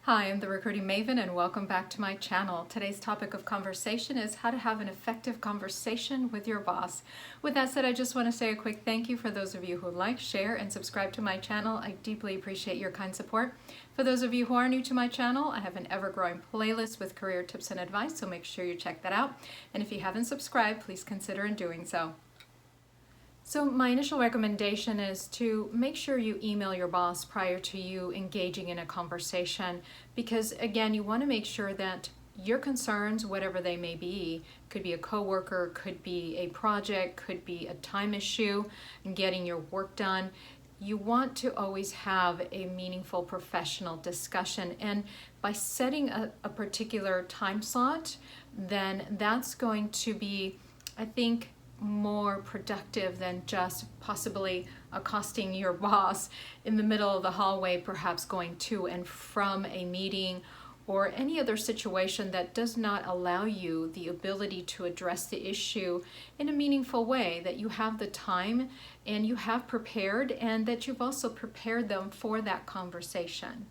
Hi, I'm the Recruiting Maven and welcome back to my channel. Today's topic of conversation is how to have an effective conversation with your boss. With that said, I just want to say a quick thank you for those of you who like, share, and subscribe to my channel. I deeply appreciate your kind support. For those of you who are new to my channel, I have an ever-growing playlist with career tips and advice, so make sure you check that out. And if you haven't subscribed, please consider in doing so. So my initial recommendation is to make sure you email your boss prior to you engaging in a conversation, because again, you want to make sure that your concerns, whatever they may be, could be a coworker, could be a project, could be a time issue in getting your work done. You want to always have a meaningful professional discussion, and by setting a particular time slot, then that's going to be, I think, more productive than just possibly accosting your boss in the middle of the hallway, perhaps going to and from a meeting or any other situation that does not allow you the ability to address the issue in a meaningful way, that you have the time and you have prepared, and that you've also prepared them for that conversation.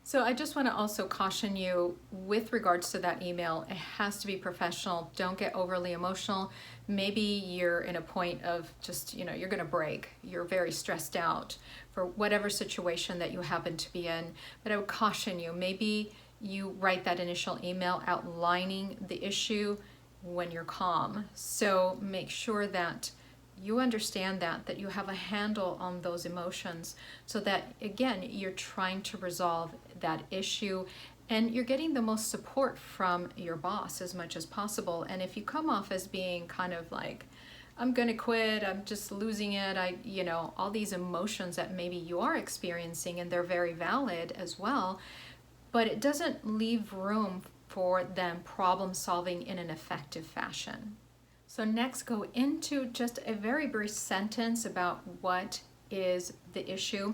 So I just want to also caution you with regards to that email. It has to be professional. Don't get overly emotional. Maybe you're in a point of just, you're going to break. You're very stressed out for whatever situation that you happen to be in. But I would caution you, maybe you write that initial email outlining the issue when you're calm. So make sure that you understand that you have a handle on those emotions, so that again, you're trying to resolve that issue and you're getting the most support from your boss as much as possible. And if you come off as being kind of like, I'm gonna quit, I'm just losing it, all these emotions that maybe you are experiencing, and they're very valid as well, but it doesn't leave room for them problem solving in an effective fashion. So next, go into just a very brief sentence about what is the issue.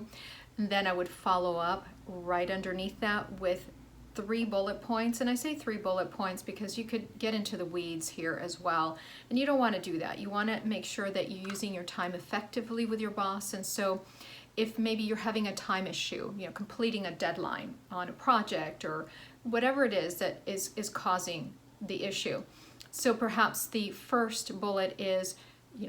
And then I would follow up right underneath that with 3 bullet points. And I say 3 bullet points because you could get into the weeds here as well. And you don't want to do that. You want to make sure that you're using your time effectively with your boss. And so if maybe you're having a time issue, completing a deadline on a project or whatever it is that is causing the issue. So perhaps the first bullet is,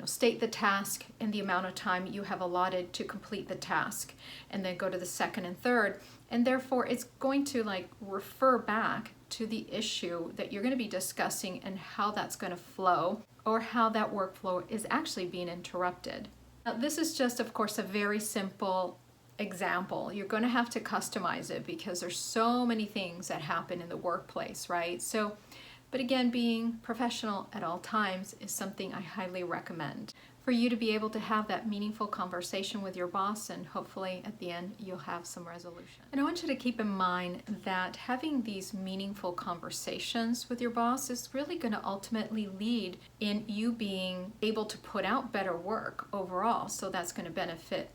state the task and the amount of time you have allotted to complete the task, and then go to the second and third. And therefore it's going to refer back to the issue that you're going to be discussing and how that's going to flow, or how that workflow is actually being interrupted. Now, this is just, of course, a very simple example. You're going to have to customize it because there's so many things that happen in the workplace, right? But again, being professional at all times is something I highly recommend for you to be able to have that meaningful conversation with your boss, and hopefully at the end you'll have some resolution. And I want you to keep in mind that having these meaningful conversations with your boss is really going to ultimately lead in you being able to put out better work overall. So that's going to benefit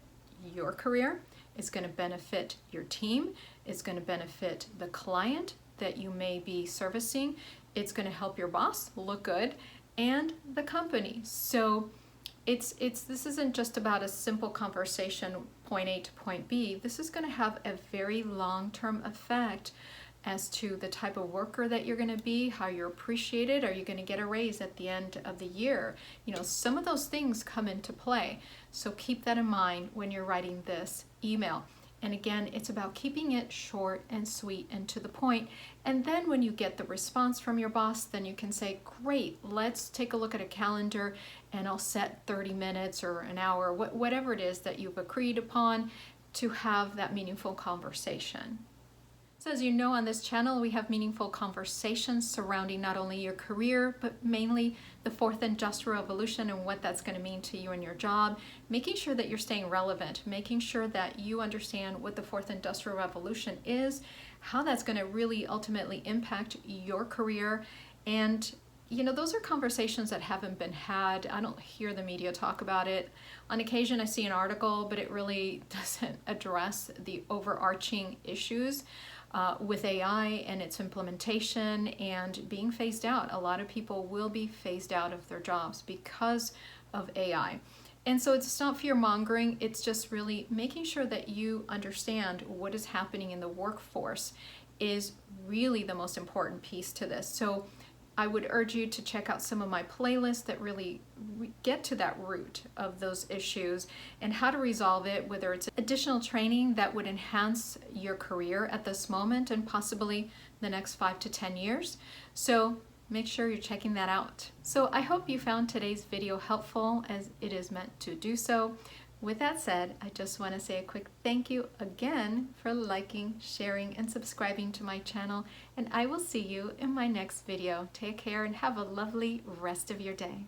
your career, it's going to benefit your team, it's going to benefit the client that you may be servicing, it's going to help your boss look good, and the company. So this isn't just about a simple conversation, point A to point B. This is going to have a very long-term effect as to the type of worker that you're going to be, how you're appreciated. Are you going to get a raise at the end of the year? Some of those things come into play. So keep that in mind when you're writing this email. And again, it's about keeping it short and sweet and to the point. And then when you get the response from your boss, then you can say, great, let's take a look at a calendar and I'll set 30 minutes or an hour, whatever it is that you've agreed upon, to have that meaningful conversation. So as you know, on this channel, we have meaningful conversations surrounding not only your career, but mainly the fourth industrial revolution and what that's going to mean to you and your job, making sure that you're staying relevant, making sure that you understand what the fourth industrial revolution is, how that's going to really ultimately impact your career. And those are conversations that haven't been had. I don't hear the media talk about it. On occasion, I see an article, but it really doesn't address the overarching issues with AI and its implementation and being phased out. A lot of people will be phased out of their jobs because of AI. And so it's not fear mongering, it's just really making sure that you understand what is happening in the workforce is really the most important piece to this. So I would urge you to check out some of my playlists that really get to that root of those issues and how to resolve it, whether it's additional training that would enhance your career at this moment and possibly the next 5 to 10 years. So make sure you're checking that out. So I hope you found today's video helpful, as it is meant to do so. With that said, I just want to say a quick thank you again for liking, sharing, and subscribing to my channel, and I will see you in my next video. Take care and have a lovely rest of your day.